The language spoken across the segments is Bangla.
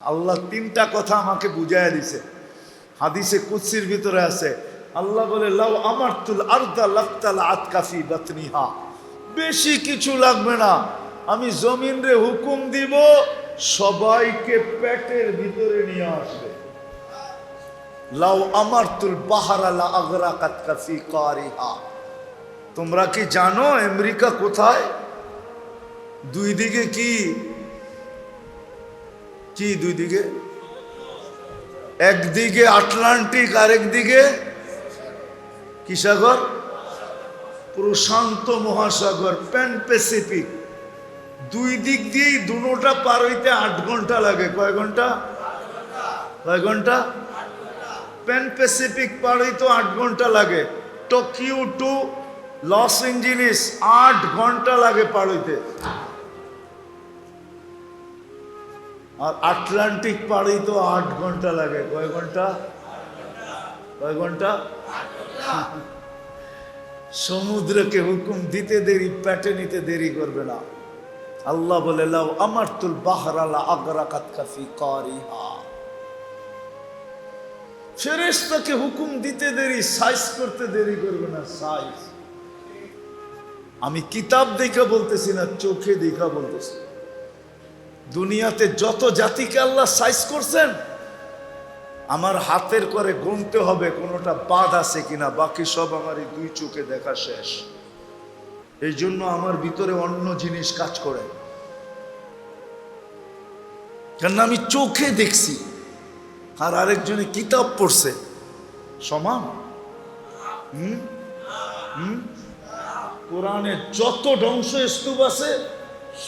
আল্লাহ তিনটা কথা আমাকে বুঝাইয়া দিছে, হাদিসে কুদসির ভিতরে আছে। আল্লাহ বলে, লাউ আমারতুল আরদা লাক্তাল আতকাফি বাতনিহা, বেশি কিছু লাগবে না, আমি জমিন রে হুকুম দিব সবাইকে পেটের ভিতরে নিয়ে আসবে। লাউ আমারতুল বাহরা লা আগরাকাত কাফি কারিহা। তোমরা কি জানো আমেরিকা কোথায়? দুই দিকে কি কি দুই দিকে, একদিকে আটলান্টিক আর একদিকে কি সাগর? প্রশান্ত মহাসাগর, প্যান প্যাসিফিক। দুই দিক দিয়েই দুটোটা পার হইতে 8 ঘন্টা লাগে। কয় ঘন্টা? কয় ঘন্টা? প্যান প্যাসিফিক পার হইতে 8 ঘন্টা লাগে। টোকিও টু লস এঞ্জেলিস 8 ঘন্টা লাগে পার হইতে। আর আটলান্টিক পার হইতে 8 ঘন্টা লাগে। কয় ঘন্টা? কয় ঘন্টা? সমুদ্রকে হুকুম দিতে দেরি, পেটে নিতে দেরি করবে না। আল্লাহ বলে, লাউ আমারতুল বাহরা লা আগরাকাত কাফি কারিহা। ফেরেশতাকে হুকুম দিতে দেরি, সাইজ করতে দেরি করবে না। সাইজ আমি কিতাব দেখা বলতেছি না, চোখে দেখা বলতেছি। দুনিয়াতে যত জাতিকে আল্লাহ সাইজ করছেন, আমার হাতের করে গুনতে হবে কোনোটা বাদ আছে কিনা, বাকি সব আমার এই 2 চোখে দেখা শেষ। এই জন্য আমার ভিতরে অন্য জিনিস কাজ করে, কেন আমি চোখে দেখছি আর আরেকজনে কিতাব পড়ছে। সমান? কোরআনে যত ধ্বংস স্তূপ আছে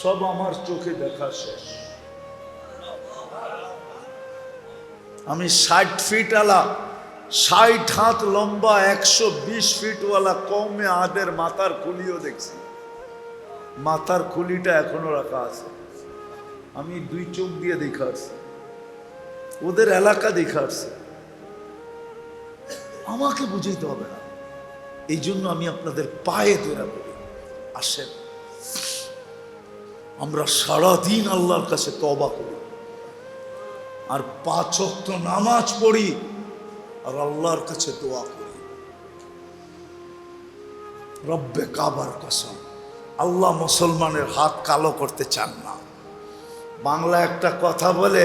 সব আমার চোখে দেখা শেষ। আমি 60 ফিট আলা, 60 হাত লম্বা, 120 ফিটওয়ালা কওমে আদের মাথার খুলিও দেখছি। মাথার খুলিটা এখনো রাখা আছে। আমি 2 চোখ দিয়ে দেখা আসছি, ওদের এলাকা দেখা আসছি। আমাকে বুঝাইতে হবে না। এই জন্য আমি আপনাদের পায়ে ধরে বলি, আসেন আমরা সারাদিন আল্লাহর কাছে তওবা করি, আর 5 ওয়াক্ত নামাজ পড়ি, আর আল্লাহর কাছে দোয়া করি। রব্বে কাবার কসম, আল্লাহ মুসলমানের হাত কালো করতে চান না। বাংলা একটা কথা বলে,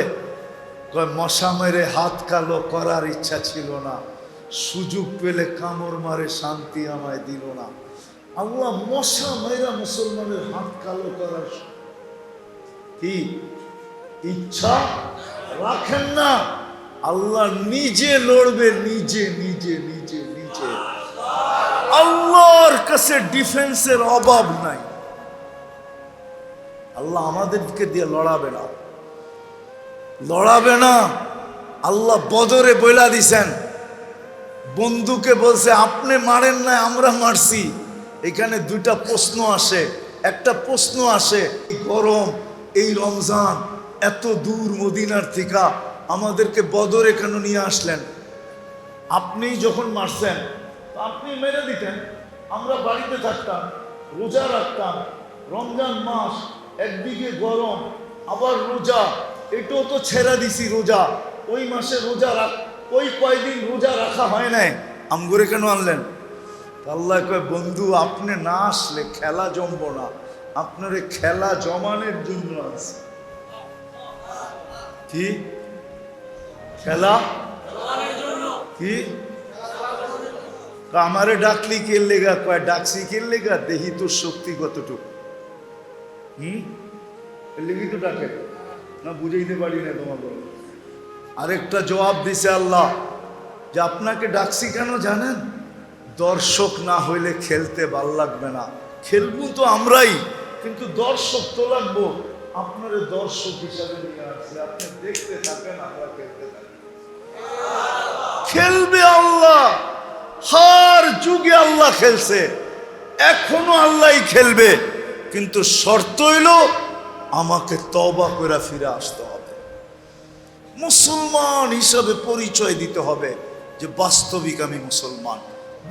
কয় মশা মেরে হাত কালো করার ইচ্ছা ছিল না, সুযোগ পেলে কামড় মারে শান্তি আমায় দিল না। আল্লাহ মশা মেরা মুসলমানের হাত কালো করার কি ইচ্ছা রাখেন না। আল্লাহ নিজে লড়বে, নিজে নিজে নিজে নিজে। আল্লাহর কাছে ডিফেন্সের অভাব নাই। আল্লাহ আমাদেরকে দিয়ে লড়াবে না, লড়াবে না। আল্লাহ বদরে বইলা দিছেন, বন্ধুকে বলছে আপনি মারেন না, আমরা মারছি। এখানে 2টা প্রশ্ন আসে। একটা প্রশ্ন আসে, গরম, এই রমজান, এত দূর মদিনার থেকে আমাদেরকে বদরে কেন নিয়ে আসলেন? আপনি যখন মারছেন আপনি মেরে দিতেন, আমরা বাড়িতে থাকতাম, রোজা রাখতাম। রমজান মাস, একদিকে গরম আবার রোজা, এটাও তো ছেড়া দিছি রোজা। ওই মাসে রোজা ওই কয়দিন রোজা রাখা হয় নাই, আমগরে কেন আনলেন? আল্লাহ কয়, বন্ধু আপনি না আসলে খেলা জমব না, আপনারে খেলা জমানোর জন্য আছে। কি খেলা? কি আমারে ডাকলি কে লেগা? কয় ডাকছি কে লেগা, দেখি তোর শক্তি কতটুকু। লেগি তো ডাকে না, বুঝাইতে পারি না তোমাকে। আরেকটা জবাব দিছে আল্লাহ, যে আপনাকে ডাকছি কেন জানেন? দর্শক না হইলে খেলতে ভাল লাগবে না। খেলবো তো আমরাই, কিন্তু দর্শক তো লাগবো। আপনারে দর্শক হিসাবে নিয়ে আসছে, আপনি দেখতে থাকেন, আমরা খেলতে থাকি। খেলবে আল্লাহ, হার যুগে আল্লাহ খেলছে, এখনো আল্লাহই খেলবে, কিন্তু শর্ত হইল আমাকে তওবা করে ফিরে আসতে হবে। মুসলমান হিসাবে পরিচয় দিতে হবে যে বাস্তবিক আমি মুসলমান,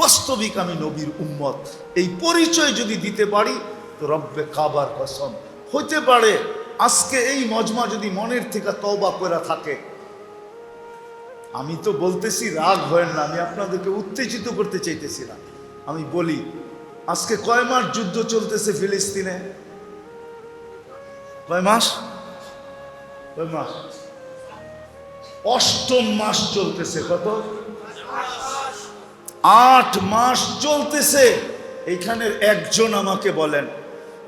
বাস্তবিক আমি নবীর উম্মত। এই পরিচয় যদি দিতে পারি তো রব্বে কাবার কসম, হতে পারে আজকে এই মজমা যদি মনের থেকে তওবা করে থাকে, আমি তো বলতেছি রাগ হয় না, আমি আপনাদেরকে উত্তেজিত করতে চাইতেছি না, আমি বলি আজকে কয় মাস যুদ্ধ চলতেছে ফিলিস্তিনে? কয় মাস? কয় মাস? অষ্টম মাস চলতেছে। কত? 8 মাস চলতেছে। এইখানের একজন আমাকে বলেন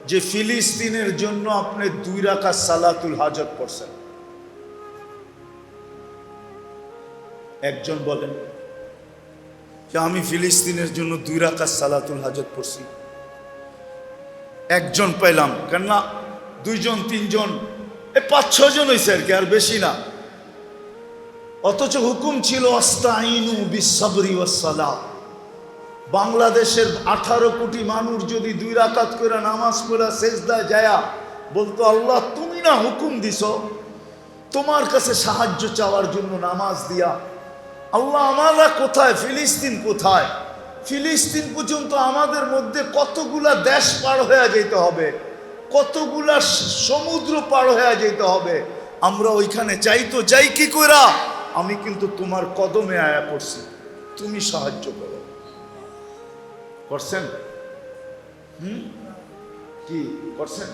যে ফিলিস্তিনের জন্য আপনি 2 রাকাত সালাতুল হাজত পড়ছেন? একজন বলেন যে আমি ফিলিস্তিনের জন্য 2 রাকাত সালাতুল হাজত পড়ছি? একজন পাইলাম, কেননা 2 জন 3 জন, 5-6 জন হয়েছে আর কি, আর বেশি না। অথচ হুকুম ছিল আস্তাইনু বিসসবরি ওয়াসসালাহ। বাংলাদেশের 18 কোটি মানুষ যদি 2 রাকাত করে নামাজ পড়া সেজদায় যায়া বলতো, আল্লাহ তুমি না হুকুম দিছো তোমার কাছে সাহায্য চাওয়ার জন্য নামাজ দিয়া, আল্লাহ আমরা কোথায়? ফিলিস্তিন কোথায়? ফিলিস্তিন পর্যন্ত আমাদের মধ্যে কতগুলা দেশ পার হয়ে যেতে হবে, কতগুলা সমুদ্র পার হয়ে যেতে হবে, আমরা ওইখানে যাই তো যাই কি কইরা? আমি কিন্তু তোমার কদমে আয়া পড়ছি, তুমি সাহায্য করো। করছেন? কি করছেন?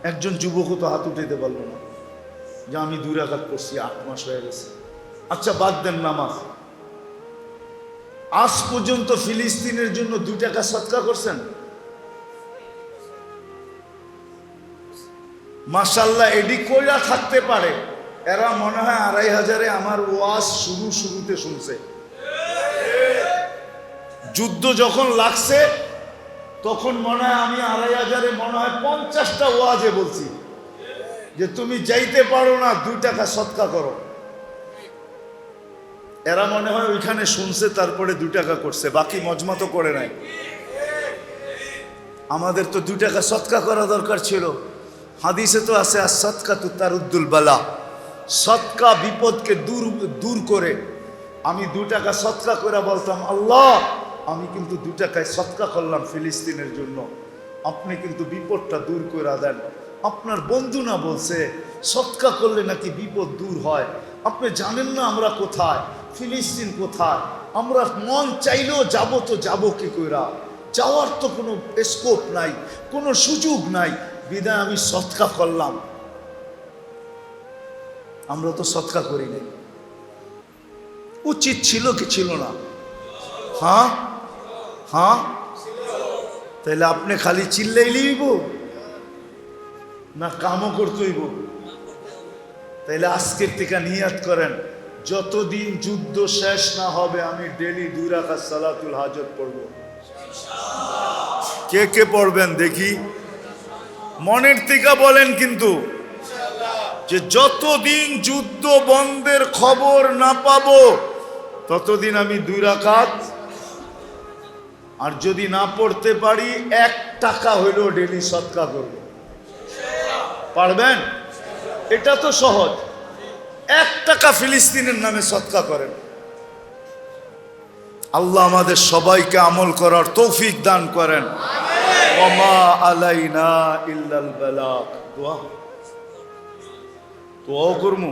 একজন যুবকও তো হাত উঠাইতে পারলো না যে আমি 2 রাকাত পড়ছি, 8 মাস হয়ে গেছে। আচ্ছা বাদ দেন নামাজ, আজ পর্যন্ত ফিলিস্তিনের জন্য 2 টাকা সদকা করছেন? মাশাআল্লাহ, এডি কইরা থাকতে পারে এরা মনে হয় 2500-এ আমার ওয়াজ শুরুতে শুনছে। যুদ্ধ যখন লাগছে তখন মনে হয় আমি 2500-এ মনে হয় 50টা ওয়াজে বলছি যে তুমি যাইতে পারো না, 2 টাকা সদকা করো। এরা মনে হয় ওইখানে শুনছে, তারপরে 2 টাকা করছে, বাকি মজমা তো করে নাই। আমাদের তো 2 টাকা সদকা করা দরকার ছিল। হাদিসে তো আছে as-সাদকাতু তারুদ্দুল বালা, সদকা বিপদকে দূর করে। আমি 2 টাকা সদকা করে বলতাম, আল্লাহ আমি কিন্তু 2 টাকায় সদকা করলাম ফিলিস্তিনের জন্য, আপনি কিন্তু বিপদটা দূর করে দেন। আপনার বন্ধু না বলছে সদকা করলে নাকি বিপদ দূর হয়? আপনি জানেন না আমরা কোথায়, ফিলিস্তিন কোথায়? আমরা মন চাইলেও যাব তো যাব কি কইরা? যাওয়ার তো কোনো স্কোপ নাই, কোনো সুযোগ নাই, বিদায় আমি সদকা করলাম। আমরা তো সদকা করি নাই। উচিত ছিল কি ছিল না? হ্যাঁ হ্যাঁ, তাহলে আপনি খালি চিল্লাইলেইব না কামও করতেইব? তাইলে আজকের থেকে নিয়াত করেন, যতদিন যুদ্ধ শেষ না হবে আমি ডেলি 2 রাকাত সালাতুল হাজত পড়ব। কে কে পড়বেন দেখি? মনের থেকে বলেন কিন্তু, যে যতদিন যুদ্ধ বন্ধের খবর না পাবো ততদিন আমি 2 রাকাত, আর যদি না পড়তে পারি 1 টাকা হইলেও ডেলি সদকা করব। পারবেন? এটা তো সহজ। 1 টাকা ফিলিস্তিনের নামে সদকা করেন। আল্লাহ আমাদের সবাইকে আমল করার তৌফিক দান করেন। ওমা আলাইনা ইল্লাল বালাগ। দোয়া করমু,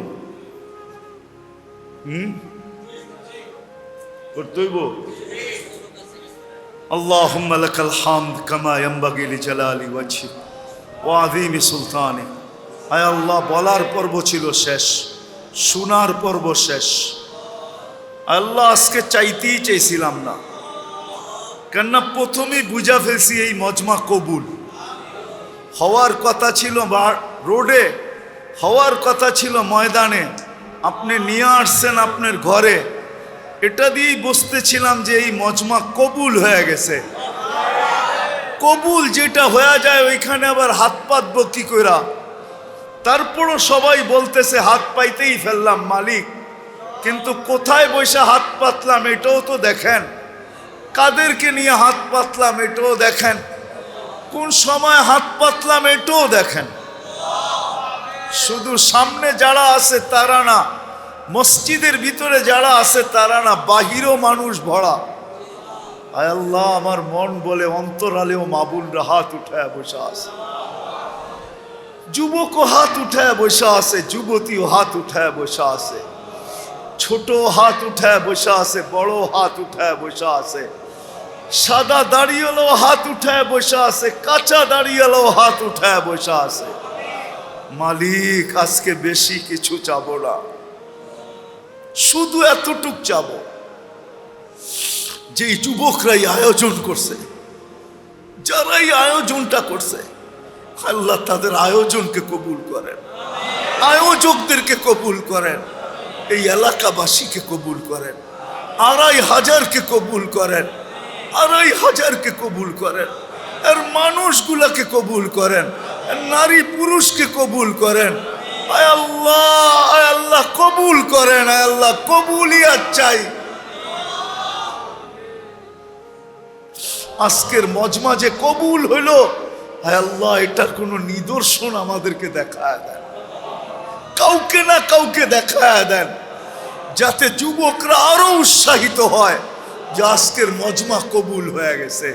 করতেইব। আল্লাহুম্মা লাকাল হামদ কামা ইয়ানবাগি লিজালালি ওয়াজহিক ওয়া আযীমি সুলতানিক। আয় আল্লাহ, বলার পর্ব ছিল শেষ, শোনার পর্ব শেষ। আল্লাহ আজকে চাইতেই চাইছিলাম না, কেননা প্রথমেই বুঝা ফেলছি এই মজমা কবুল হওয়ার কথা ছিল রোডে, হওয়ার কথা ছিল ময়দানে, আপনি নিয়ে আসছেন আপনার ঘরে। এটা দিয়েই বুঝতেছিলাম যে এই মজমা কবুল হয়ে গেছে। কবুল যেটা হয়ে যায় ওইখানে আবার হাত পাতবো কি কইরা? তারপরও সবাই বলতেছে হাত পাইতেই ফেললাম মালিক, কিন্তু কোথায় বসে হাত পাতলাম এটাও তো দেখেন, কাদেরকে নিয়ে হাত পাতলাম এটাও দেখেন, কোন সময় হাত পাতলাম এটাও দেখেন। শুধু সামনে যারা আছে তারা না, মসজিদের ভিতরে যারা আছে তারা না, বাহিরও মানুষ ভরা। আয় আল্লাহ, আমার মন বলে অন্তরালেও মাবুলরা হাত উঠায় বসে আছে। যুবকও হাত উঠায় বসে আছে, যুবতীও হাত উঠায় বসে আছে, ছোট হাত উঠায় বসে আছে, বড় হাত উঠায় বসে আছে, সাদা দাড়িওয়ালাও হাত উঠায় বসে আছে, কাঁচা দাড়িওয়ালাও হাত উঠায় বসে আছে। মালিক আজকে বেশি কিছু চাবো না, শুধু এতটুক চাবো যে যুবকরাই আয়োজন করছে, যারাই আয়োজনটা করছে, আল্লাহ তাদের আয়োজনকে কবুল করেন, আয়োজকদেরকে কবুল করেন, এই এলাকাবাসীকে কবুল করেন, 2500কে কবুল করেন, 2500কে কবুল করেন, আর মানুষগুলাকে কবুল করেন, নারী পুরুষকে কবুল করেন। আয় আল্লাহ, আয় আল্লাহ কবুল করেন, আয় আল্লাহ কবুলিয়াত চাই। আজকের মজমা যে কবুল হইলো, আয় আল্লাহ এটার কোনো নিদর্শন আমাদেরকে দেখায় দেন, কাউকে না কাউকে দেখায় দেন, যাতে যুবকরা আরো উৎসাহিত হয় যে আজকের মজমা কবুল হয়ে গেছে,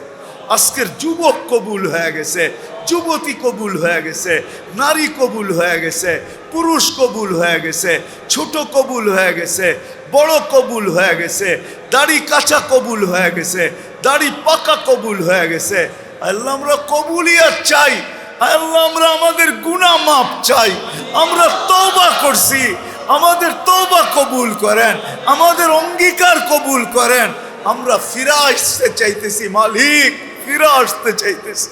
আজকের যুবক কবুল হয়ে গেছে, যুবতী কবুল হয়ে গেছে, নারী কবুল হয়ে গেছে, পুরুষ কবুল হয়ে গেছে, ছোট কবুল হয়ে গেছে, বড় কবুল হয়ে গেছে, দাড়ি কাঁচা কবুল হয়ে গেছে, দাড়ি পাকা কবুল হয়ে গেছে। আল্লাহ আমরা কবুলিয়াত চাই, আল্লাহ আমরা আমাদের গুনাহ মাফ চাই, আমরা তওবা করছি, আমাদের তওবা কবুল করেন, আমাদের অঙ্গীকার কবুল করেন। আমরা ফিরে আসতে চাইতেছি মালিক, ফিরে আসতে চাইতেছি।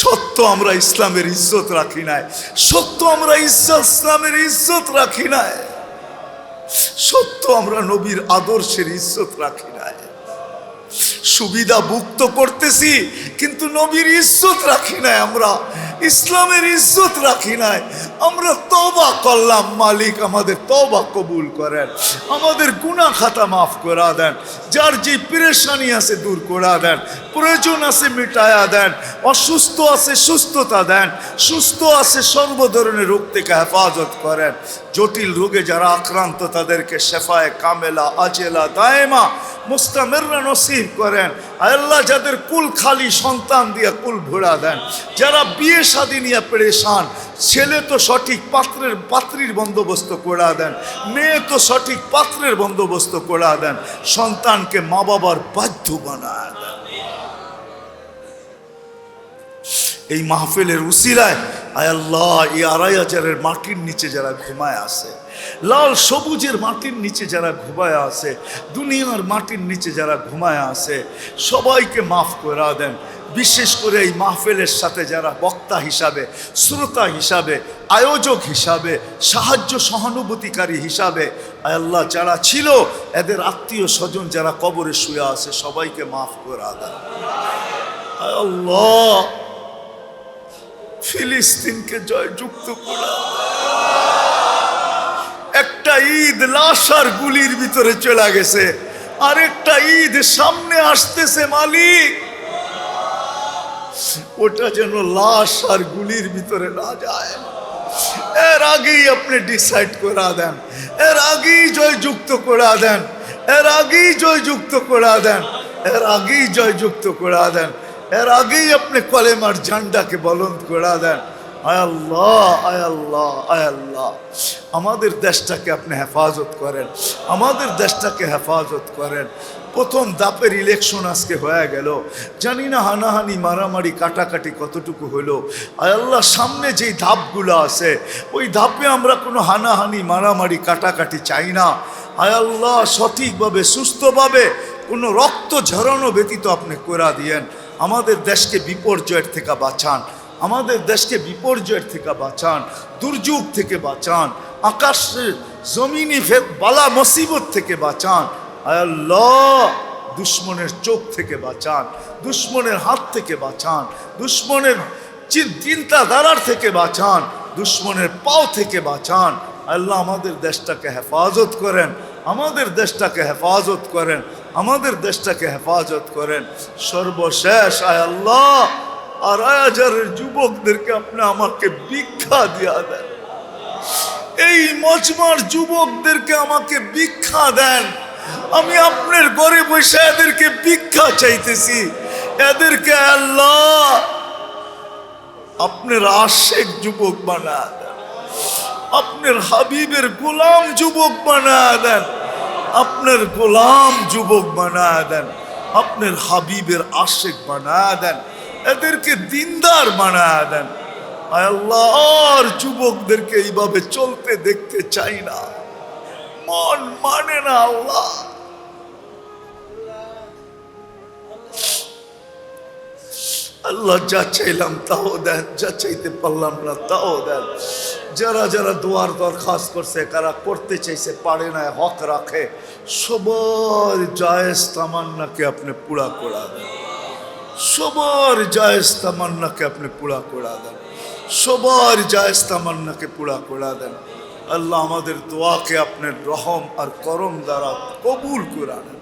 সত্য আমরা ইসলামের ইজ্জত রাখি নাই, সত্য আমরা ইসলামের ইজ্জত রাখি নাই, সত্য আমরা নবীর আদর্শের ইজ্জত রাখি নাই। সুবিধা ভুক্ত করতেছি কিন্তু নবীর ইজ্জত রাখি নাই, আমরা ইসলামের ইজ্জত রাখি নাই। আমরা তওবা করলাম, মালিক আমাদের তওবা কবুল করেন, আমাদের গুনাহ খাতা মাফ করে দেন, যার যে পেরেশানি আছে দূর করে দেন, প্রয়োজন আছে মিটায়া দেন, অসুস্থ আছে সুস্থতা দেন, সুস্থ আছে সর্ব ধরনের রোগ থেকে হেফাজত করেন, জটিল রোগে যারা আক্রান্ত তাদেরকে শেফায়ে কামেলা আজেলা দায়েমা মুস্তামিররা নসিব করেন। আল্লাহ যাদের কুল খালি সন্তান দিয়ে কুল ভরা দেন, যারা বিয়ে শাদী নিয়ে পেরেশান, ছেলে তো সঠিক পাত্রীর বন্দোবস্ত করে দেন, মেয়ে তো সঠিক পাত্রের বন্দোবস্ত করে দেন, সন্তানকে মা বাবার বাধ্য বানায় দেন। এই মাহফিলের উসিলায় আয় আল্লাহ এই 2500-এর মাটির নিচে যারা ঘুমায় আছে, লাল সবুজের মাটির নিচে যারা ঘুমায় আছে, দুনিয়ার মাটির নিচে যারা ঘুমায় আছে, সবাইকে মাফ করে দেন। বিশেষ করে এই মাহফিলের সাথে যারা বক্তা হিসাবে, শ্রোতা হিসাবে, আয়োজক হিসাবে, সাহায্য সহানুভূতিকারী হিসাবে আয় আল্লাহ যারা ছিল, এদের আত্মীয় স্বজন যারা কবরে শুয়ে আছে, সবাইকে মাফ করে দেন। আয় আল্লাহ ফিলিস্তিনকে জয়যুক্ত করা। একটা ঈদ লাশ আর গুলির ভিতরে চলে গেছে, আরেকটা ঈদ সামনে আসতেছে মালিক, ওটা যেন লাশ আর গুলির ভিতরে না যায়। এর আগেই আপনি ডিসাইড করে দেন, এর আগেই জয়যুক্ত করে দেন, এর আগেই জয়যুক্ত করে দেন, এর আগেই জয়যুক্ত করে দেন, এর আগেই আপনি কলেমার ঝান্ডাকে বলন্দ করে দেন। আয় আল্লাহ, আয় আল্লাহ, আয় আল্লাহ আমাদের দেশটাকে আপনি হেফাজত করেন, আমাদের দেশটাকে হেফাজত করেন। প্রথম ধাপের ইলেকশন আজকে হয়ে গেল, জানি না হানাহানি মারামারি কাটাকাটি কতটুকু হলো। আয় আল্লাহ সামনে যেই ধাপগুলো আছে ওই ধাপে আমরা কোনো হানাহানি মারামারি কাটাকাটি চাই না। আয় আল্লাহ সঠিকভাবে সুস্থভাবে কোনো রক্ত ঝরানো ব্যতীত আপনি করে দিয়েন। আমাদের দেশকে বিপর্যয়ের থেকে বাঁচান, আমাদের দেশকে বিপর্যয়ের থেকে বাঁচান, দুর্যোগ থেকে বাঁচান, আকাশের জমিনি বালা মুসিবত থেকে বাঁচান। আয় আল্লাহ দুশ্মনের চোখ থেকে বাঁচান, দুশ্মনের হাত থেকে বাঁচান, দুশ্মনের চিন্তাধারার থেকে বাঁচান, দুশ্মনের পাও থেকে বাঁচান। আল্লাহ আমাদের দেশটাকে হেফাজত করেন, আমাদের দেশটাকে হেফাজত করেন, আমাদের দেশটাকে হেফাজত করেন। সর্বশেষ আয় আল্লাহ 2500-এর যুবকদেরকে আপনি আমাকে ভিক্ষা দিয়া দেন, এই মজমার যুবকদেরকে আমাকে ভিক্ষা দেন। আমি আপনার ঘরে বসে এদেরকে ভিক্ষা চাইতেছি, এদেরকে আল্লাহ আপনার আশেক যুবক বানা দেন, আপনার হাবিবের গোলাম যুবক বানা দেন, আপনার গোলাম যুবক বানা দেন, আপনার হাবিবের আশেক বানা দেন, এদেরকে দিনদার বানা দেন। আয় আল্লাহ, আর যুবকদেরকে এইভাবে চলতে দেখতে চাই না, মন মানে না আল্লাহ। আল্লাহ যা চাইলাম তাও দেন, যা চাইতে পারলাম না তাও দেন। যারা যারা দোয়ার দরখাস্ত করছে, কারা করতে চাইছে পারে না, হক রাখে, সবার জায়েজ তামান্নাকে আপনি পুরা করা দেন, সবার জায়েজ তামান্নাকে আপনি পুরা করা দেন, সবার জায়েজ তামান্নাকে পুরা করা দেন। আল্লাহ আমাদের দোয়াকে আপনার রহম আর করম দ্বারা কবুল করা দেন।